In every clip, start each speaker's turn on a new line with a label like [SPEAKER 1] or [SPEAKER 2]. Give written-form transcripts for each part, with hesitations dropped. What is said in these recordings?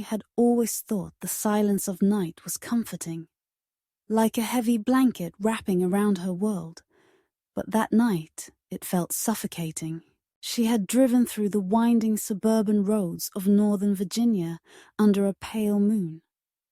[SPEAKER 1] had always thought the silence of night was comforting, like a heavy blanket wrapping around her world. But that night, it felt suffocating. She had driven through the winding suburban roads of Northern Virginia under a pale moon,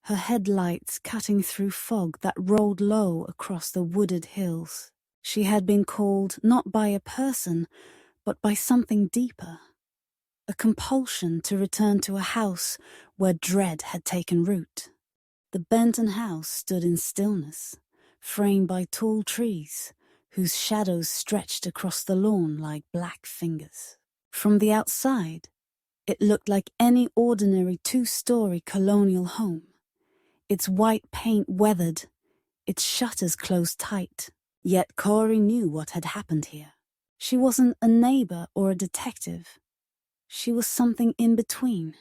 [SPEAKER 1] her headlights cutting through fog that rolled low across the wooded hills. She had been called not by a person, but by something deeper. A compulsion to return to a house where dread had taken root. The Benton house stood in stillness, framed by tall trees, whose shadows stretched across the lawn like black fingers. From the outside, it looked like any ordinary two-story colonial home, its white paint weathered, its shutters closed tight. Yet Corey knew what had happened here. She wasn't a neighbor or a detective. She was something in between,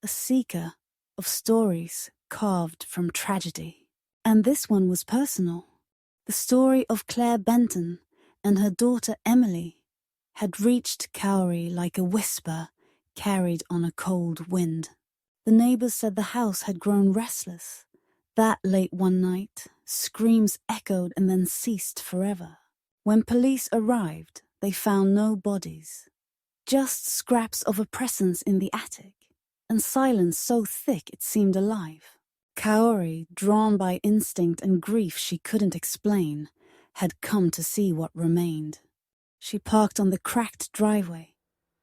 [SPEAKER 1] a seeker of stories carved from tragedy. And this one was personal. The story of Claire Benton and her daughter Emily had reached Cowrie like a whisper carried on a cold wind. The neighbors said the house had grown restless. That late one night, screams echoed and then ceased forever. When police arrived, they found no bodies, just scraps of a presence in the attic, and silence so thick it seemed alive. Kaori, drawn by instinct and grief she couldn't explain, had come to see what remained. She parked on the cracked driveway,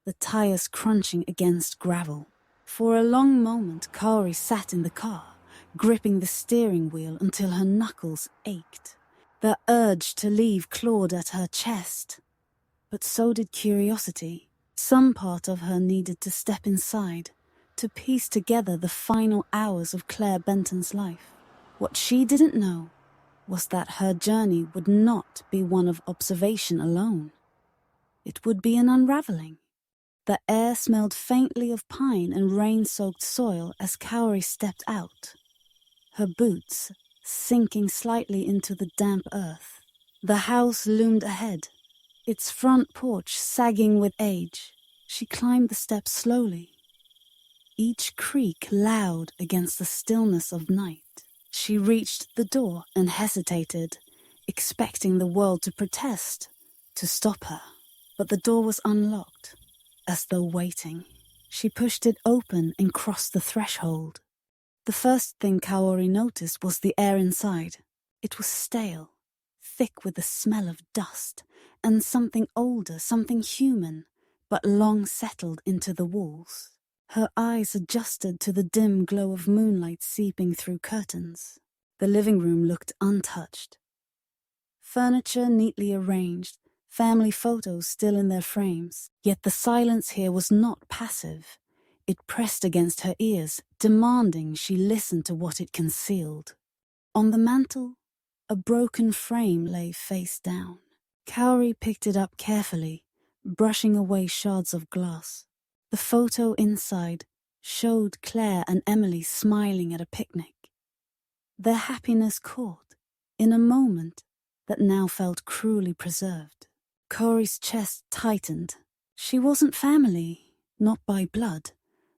[SPEAKER 1] the tires crunching against gravel. For a long moment, Kaori sat in the car, gripping the steering wheel until her knuckles ached. The urge to leave clawed at her chest. But so did curiosity. Some part of her needed to step inside, to piece together the final hours of Claire Benton's life. What she didn't know was that her journey would not be one of observation alone. It would be an unraveling. The air smelled faintly of pine and rain-soaked soil as Kaori stepped out, her boots sinking slightly into the damp earth. The house loomed ahead, its front porch sagging with age. She climbed the steps slowly, each creak loud against the stillness of night. She reached the door and hesitated, expecting the world to protest, to stop her. But the door was unlocked, as though waiting. She pushed it open and crossed the threshold. The first thing Kaori noticed was the air inside. It was stale, thick with the smell of dust, and something older, something human, but long settled into the walls. Her eyes adjusted to the dim glow of moonlight seeping through curtains. The living room looked untouched. Furniture neatly arranged, family photos still in their frames. Yet the silence here was not passive. It pressed against her ears, demanding she listen to what it concealed. On the mantel, a broken frame lay face down. Kaori picked it up carefully, brushing away shards of glass. The photo inside showed Claire and Emily smiling at a picnic. Their happiness caught in a moment that now felt cruelly preserved. Corey's chest tightened. She wasn't family, not by blood,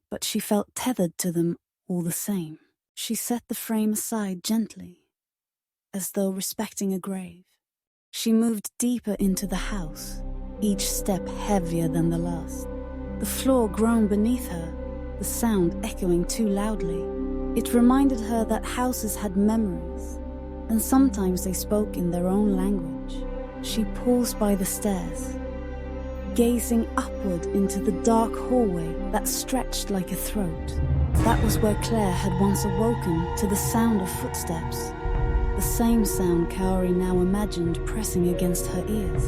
[SPEAKER 1] but she felt tethered to them all the same. She set the frame aside gently, as though respecting a grave. She moved deeper into the house, each step heavier than the last. The floor groaned beneath her, the sound echoing too loudly. It reminded her that houses had memories, and sometimes they spoke in their own language. She paused by the stairs, gazing upward into the dark hallway that stretched like a throat. That was where Claire had once awoken to the sound of footsteps, the same sound Kaori now imagined pressing against her ears.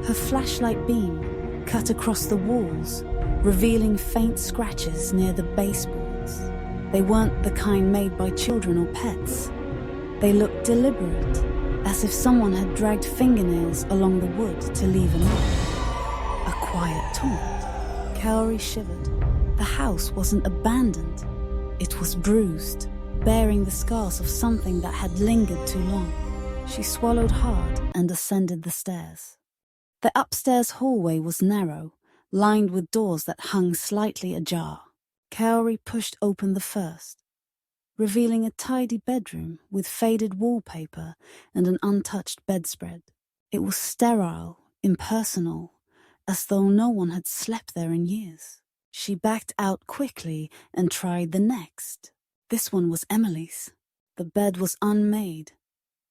[SPEAKER 1] Her flashlight beam cut across the walls, revealing faint scratches near the baseboards. They weren't the kind made by children or pets. They looked deliberate, as if someone had dragged fingernails along the wood to leave a mark. A quiet taunt. Kaori shivered. The house wasn't abandoned. It was bruised, bearing the scars of something that had lingered too long. She swallowed hard and ascended the stairs. The upstairs hallway was narrow, lined with doors that hung slightly ajar. Kaori pushed open the first, revealing a tidy bedroom with faded wallpaper and an untouched bedspread. It was sterile, impersonal, as though no one had slept there in years. She backed out quickly and tried the next. This one was Emily's. The bed was unmade,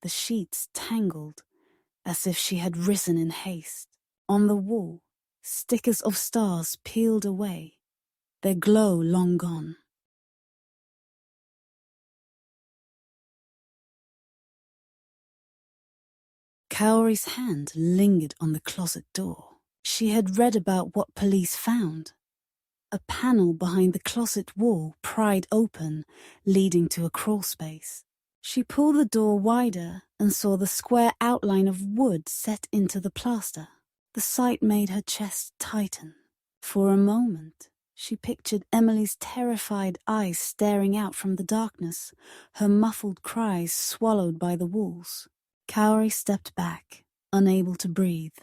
[SPEAKER 1] the sheets tangled, as if she had risen in haste. On the wall, stickers of stars peeled away, their glow long gone. Kaori's hand lingered on the closet door. She had read about what police found. A panel behind the closet wall pried open, leading to a crawl space. She pulled the door wider and saw the square outline of wood set into the plaster. The sight made her chest tighten. For a moment, she pictured Emily's terrified eyes staring out from the darkness, her muffled cries swallowed by the walls. Kaori stepped back, unable to breathe.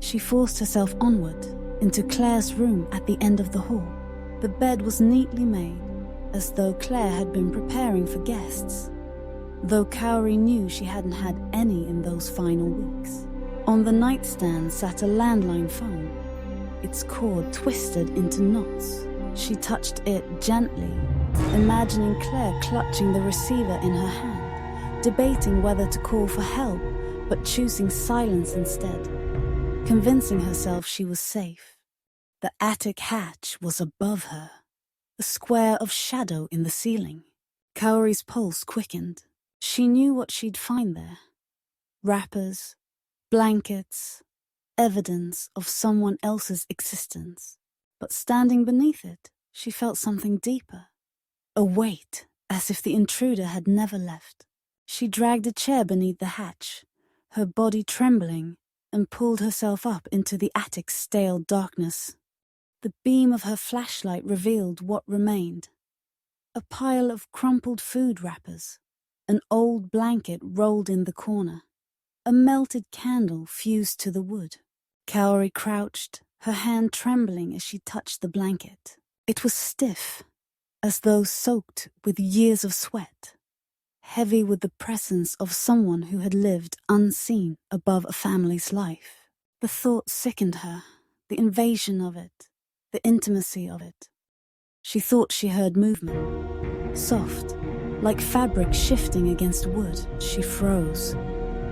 [SPEAKER 1] She forced herself onward, into Claire's room at the end of the hall. The bed was neatly made, as though Claire had been preparing for guests, though Kaori knew she hadn't had any in those final weeks. On the nightstand sat a landline phone, its cord twisted into knots. She touched it gently, imagining Claire clutching the receiver in her hand, debating whether to call for help, but choosing silence instead, convincing herself she was safe. The attic hatch was above her, a square of shadow in the ceiling. Kaori's pulse quickened. She knew what she'd find there. Wrappers, blankets, evidence of someone else's existence. But standing beneath it, she felt something deeper. A weight, as if the intruder had never left. She dragged a chair beneath the hatch, her body trembling, and pulled herself up into the attic's stale darkness. The beam of her flashlight revealed what remained. A pile of crumpled food wrappers, an old blanket rolled in the corner, a melted candle fused to the wood. Kaori crouched, her hand trembling as she touched the blanket. It was stiff, as though soaked with years of sweat, heavy with the presence of someone who had lived unseen above a family's life. The thought sickened her, the invasion of it, the intimacy of it. She thought she heard movement, soft, like fabric shifting against wood. She froze,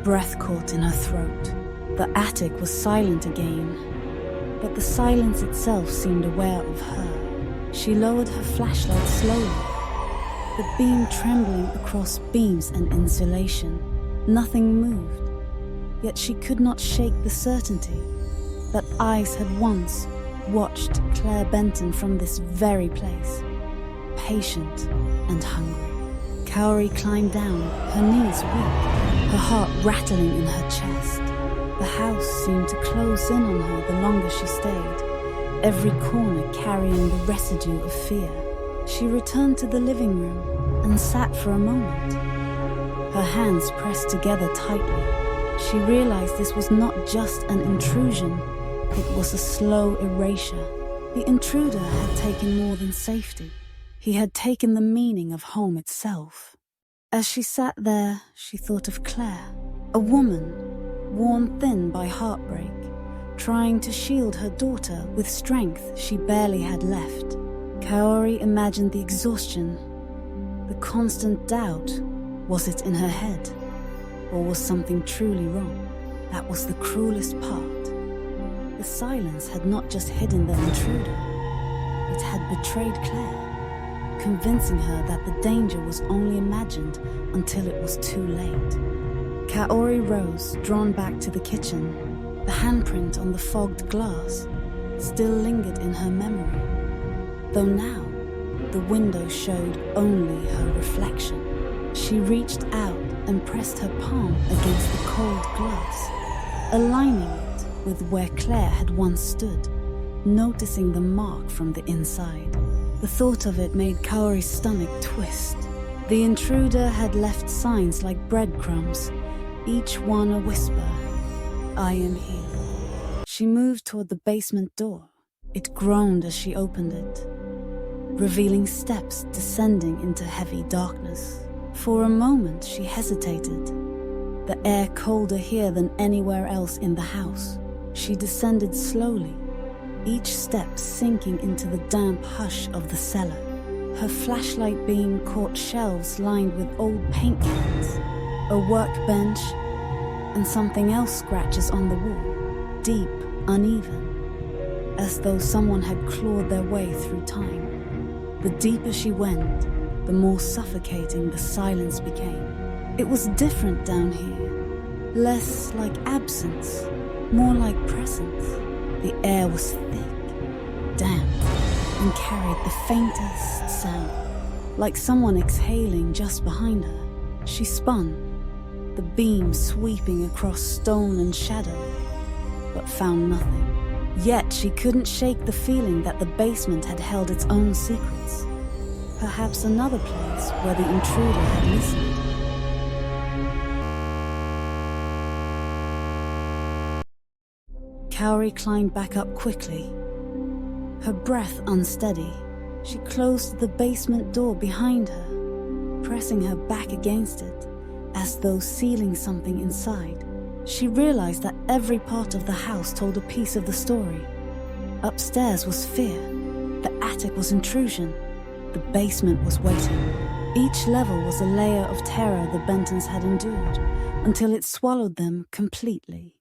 [SPEAKER 1] breath caught in her throat. The attic was silent again, but the silence itself seemed aware of her. She lowered her flashlight slowly, the beam trembling across beams and insulation. Nothing moved, yet she could not shake the certainty that eyes had once watched Claire Benton from this very place, patient and hungry. Kaori climbed down, her knees weak, her heart rattling in her chest. The house seemed to close in on her the longer she stayed, every corner carrying the residue of fear. She returned to the living room and sat for a moment, her hands pressed together tightly. She realized this was not just an intrusion, it was a slow erasure. The intruder had taken more than safety. He had taken the meaning of home itself. As she sat there, she thought of Claire, a woman, worn thin by heartbreak, trying to shield her daughter with strength she barely had left. Kaori imagined the exhaustion, the constant doubt. Was it in her head? Or was something truly wrong? That was the cruelest part. The silence had not just hidden the intruder, it had betrayed Claire, convincing her that the danger was only imagined until it was too late. Kaori rose, drawn back to the kitchen. The handprint on the fogged glass still lingered in her memory, though now the window showed only her reflection. She reached out and pressed her palm against the cold glass, aligning it with where Claire had once stood, noticing the mark from the inside. The thought of it made Kaori's stomach twist. The intruder had left signs like breadcrumbs, each one a whisper. I am here. She moved toward the basement door. It groaned as she opened it. revealing steps descending into heavy darkness. For a moment, she hesitated, the air colder here than anywhere else in the house. She descended slowly, each step sinking into the damp hush of the cellar. Her flashlight beam caught shelves lined with old paint cans, a workbench, and something else scratches on the wall, deep, uneven, as though someone had clawed their way through time. The deeper she went, the more suffocating the silence became. It was different down here, less like absence, more like presence. The air was thick, damp, and carried the faintest sound, like someone exhaling just behind her. She spun, the beam sweeping across stone and shadow, but found nothing. Yet she couldn't shake the feeling that the basement had held its own secrets. Perhaps another place where the intruder had listened. Kaori climbed back up quickly, her breath unsteady. She closed the basement door behind her, pressing her back against it, as though sealing something inside. She realized that every part of the house told a piece of the story. Upstairs was fear, the attic was intrusion, the basement was waiting. Each level was a layer of terror the Bentons had endured, until it swallowed them completely.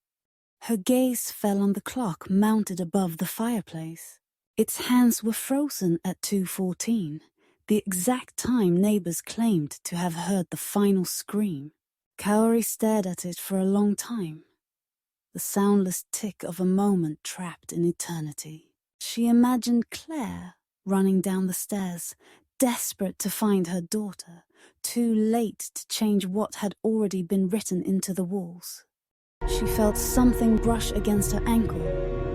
[SPEAKER 1] Her gaze fell on the clock mounted above the fireplace. Its hands were frozen at 2:14, the exact time neighbors claimed to have heard the final scream. Kaori stared at it for a long time, the soundless tick of a moment trapped in eternity. She imagined Claire running down the stairs, desperate to find her daughter, too late to change what had already been written into the walls. She felt something brush against her ankle.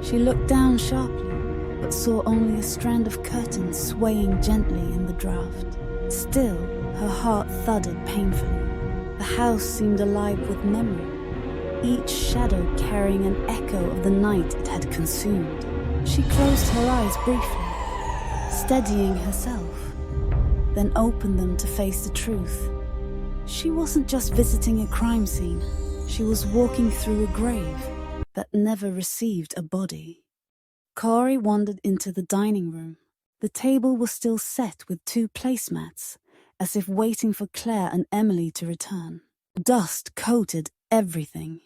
[SPEAKER 1] She looked down sharply, but saw only a strand of curtain swaying gently in the draught. Still, her heart thudded painfully. The house seemed alive with memory, each shadow carrying an echo of the night it had consumed. She closed her eyes briefly, steadying herself, then opened them to face the truth. She wasn't just visiting a crime scene. She was walking through a grave that never received a body. Kaori wandered into the dining room. The table was still set with 2 placemats, as if waiting for Claire and Emily to return. Dust coated everything,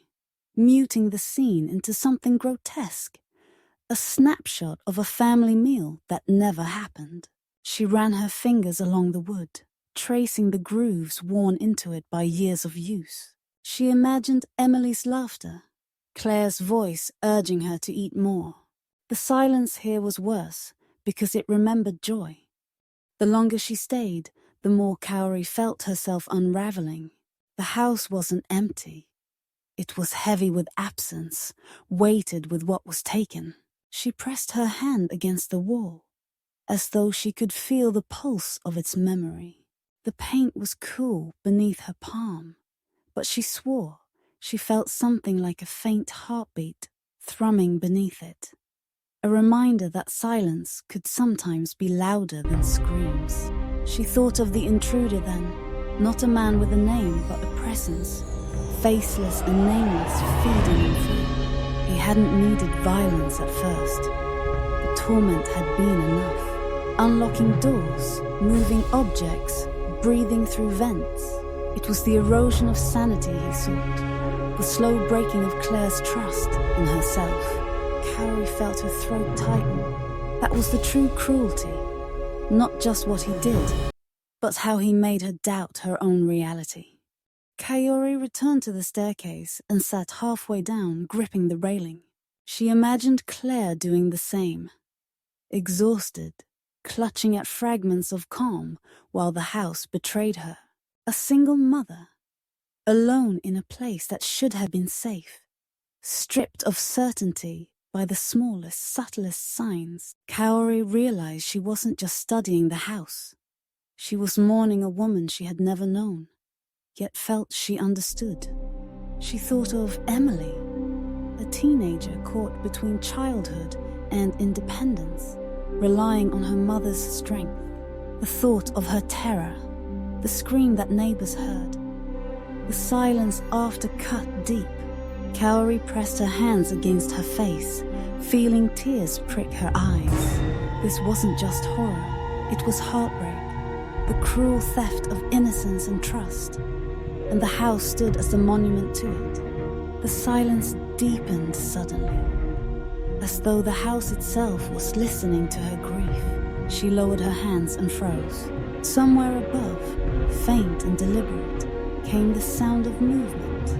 [SPEAKER 1] muting the scene into something grotesque, a snapshot of a family meal that never happened. She ran her fingers along the wood, tracing the grooves worn into it by years of use. She imagined Emily's laughter, Claire's voice urging her to eat more. The silence here was worse because it remembered joy. The longer she stayed, the more Kaori felt herself unraveling. The house wasn't empty. It was heavy with absence, weighted with what was taken. She pressed her hand against the wall, as though she could feel the pulse of its memory. The paint was cool beneath her palm, but she swore she felt something like a faint heartbeat thrumming beneath it. A reminder that silence could sometimes be louder than screams. She thought of the intruder then, not a man with a name but a presence, faceless and nameless, feeding and free. He hadn't needed violence at first. The torment had been enough. Unlocking doors, moving objects, breathing through vents. It was the erosion of sanity he sought, the slow breaking of Claire's trust in herself. Kaori felt her throat tighten. That was the true cruelty, not just what he did, but how he made her doubt her own reality. Kaori returned to the staircase and sat halfway down, gripping the railing. She imagined Claire doing the same, exhausted, clutching at fragments of calm while the house betrayed her. A single mother, alone in a place that should have been safe, stripped of certainty by the smallest, subtlest signs. Kaori realized she wasn't just studying the house. She was mourning a woman she had never known, yet felt she understood. She thought of Emily, a teenager caught between childhood and independence, relying on her mother's strength. The thought of her terror, the scream that neighbors heard, the silence after cut deep. Kaori pressed her hands against her face, feeling tears prick her eyes. This wasn't just horror, it was heartbreak, the cruel theft of innocence and trust, and the house stood as a monument to it. The silence deepened suddenly, as though the house itself was listening to her grief. She lowered her hands and froze. Somewhere above, faint and deliberate, came the sound of movement.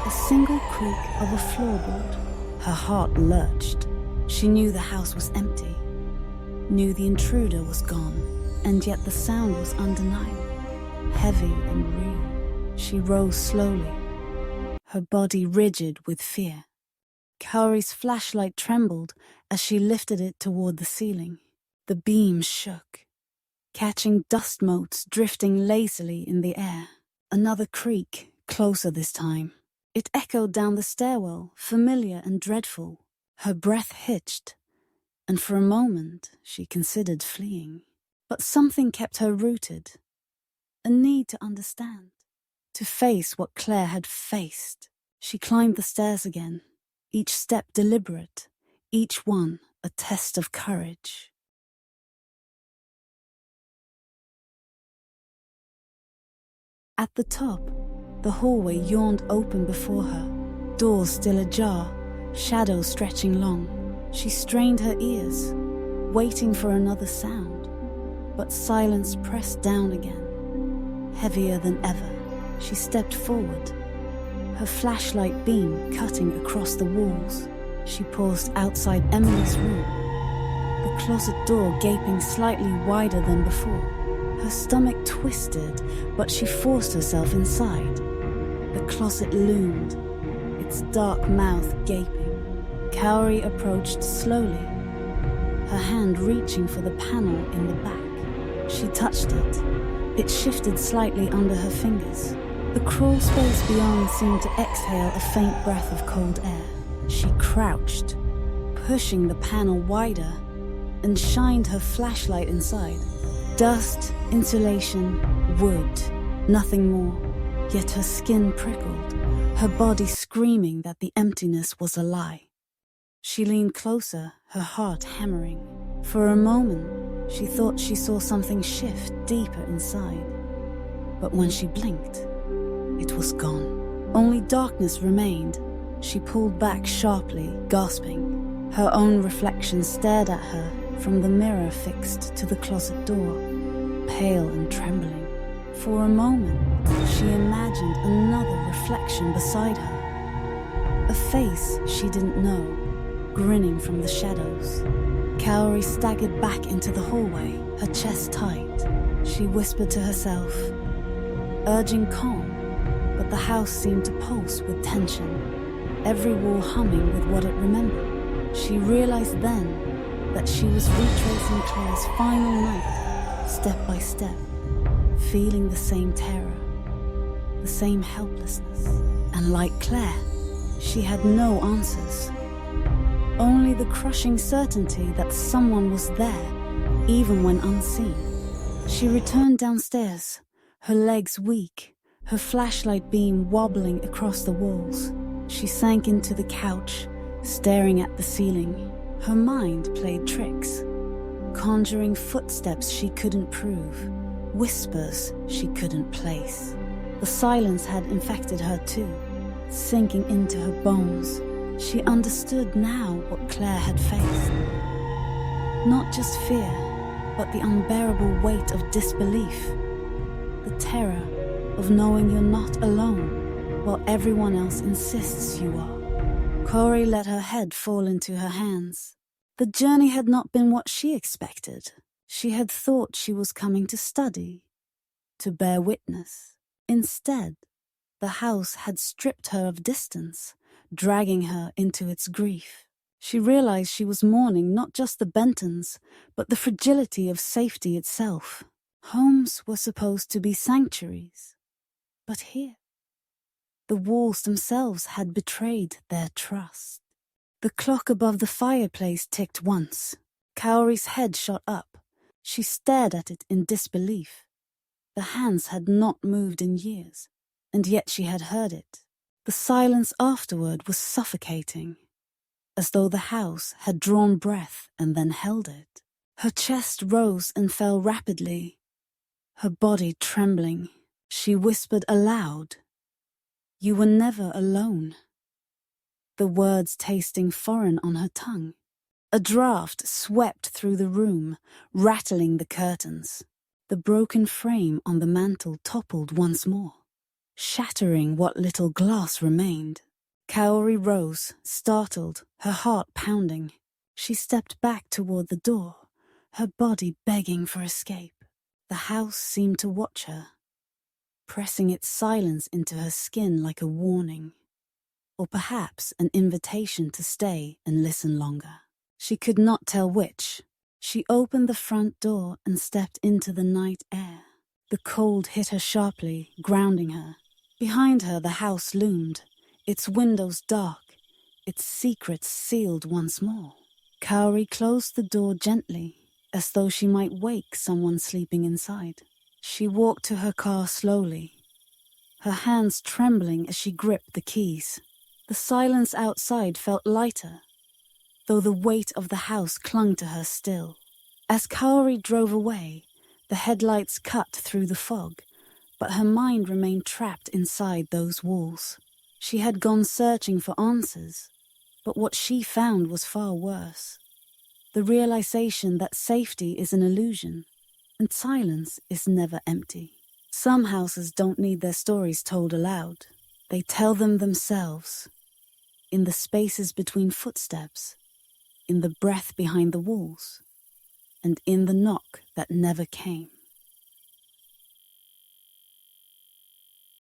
[SPEAKER 1] A single creak of a floorboard. Her heart lurched. She knew the house was empty, knew the intruder was gone, and yet the sound was undeniable, heavy and real. She rose slowly, her body rigid with fear. Kaori's flashlight trembled as she lifted it toward the ceiling. The beam shook, catching dust motes drifting lazily in the air. Another creak, closer this time. It echoed down the stairwell, familiar and dreadful. Her breath hitched, and for a moment she considered fleeing. But something kept her rooted. A need to understand, to face what Claire had faced. She climbed the stairs again, each step deliberate, each one a test of courage. At the top, the hallway yawned open before her, doors still ajar, shadows stretching long. She strained her ears, waiting for another sound, but silence pressed down again, heavier than ever. She stepped forward, her flashlight beam cutting across the walls. She paused outside Emily's room, the closet door gaping slightly wider than before. Her stomach twisted, but she forced herself inside. The closet loomed, its dark mouth gaping. Kaori approached slowly, her hand reaching for the panel in the back. She touched it. It shifted slightly under her fingers. The crawl space beyond seemed to exhale a faint breath of cold air. She crouched, pushing the panel wider, and shined her flashlight inside. Dust, insulation, wood, nothing more. Yet her skin prickled, her body screaming that the emptiness was a lie. She leaned closer, her heart hammering. For a moment, she thought she saw something shift deeper inside. But when she blinked, it was gone. Only darkness remained. She pulled back sharply, gasping. Her own reflection stared at her from the mirror fixed to the closet door, pale and trembling. For a moment, she imagined another reflection beside her. A face she didn't know, grinning from the shadows. Kaori staggered back into the hallway, her chest tight. She whispered to herself, urging calm, but the house seemed to pulse with tension, every wall humming with what it remembered. She realized then that she was retracing Claire's final night, step by step, feeling the same terror, the same helplessness. And like Claire, she had no answers. Only the crushing certainty that someone was there, even when unseen. She returned downstairs, her legs weak, her flashlight beam wobbling across the walls. She sank into the couch, staring at the ceiling. Her mind played tricks, conjuring footsteps she couldn't prove, whispers she couldn't place. The silence had infected her too, sinking into her bones. She understood now what Claire had faced. Not just fear, but the unbearable weight of disbelief. The terror of knowing you're not alone, while everyone else insists you are. Kaori let her head fall into her hands. The journey had not been what she expected. She had thought she was coming to study, to bear witness. Instead, the house had stripped her of distance, dragging her into its grief. She realized she was mourning not just the Bentons, but the fragility of safety itself. Homes were supposed to be sanctuaries, but here, the walls themselves had betrayed their trust. The clock above the fireplace ticked once. Kaori's head shot up. She stared at it in disbelief. The hands had not moved in years, and yet she had heard it. The silence afterward was suffocating, as though the house had drawn breath and then held it. Her chest rose and fell rapidly, her body trembling. She whispered aloud, "You were never alone," the words tasting foreign on her tongue. A draft swept through the room, rattling the curtains. The broken frame on the mantel toppled once more, shattering what little glass remained. Kaori rose, startled, her heart pounding. She stepped back toward the door, her body begging for escape. The house seemed to watch her, pressing its silence into her skin like a warning, or perhaps an invitation to stay and listen longer. She could not tell which. She opened the front door and stepped into the night air. The cold hit her sharply, grounding her. Behind her the house loomed, its windows dark, its secrets sealed once more. Kaori closed the door gently, as though she might wake someone sleeping inside. She walked to her car slowly, her hands trembling as she gripped the keys. The silence outside felt lighter, though the weight of the house clung to her still. As Kaori drove away, the headlights cut through the fog, but her mind remained trapped inside those walls. She had gone searching for answers, but what she found was far worse. The realization that safety is an illusion, and silence is never empty. Some houses don't need their stories told aloud. They tell them themselves, in the spaces between footsteps, in the breath behind the walls, and in the knock that never came.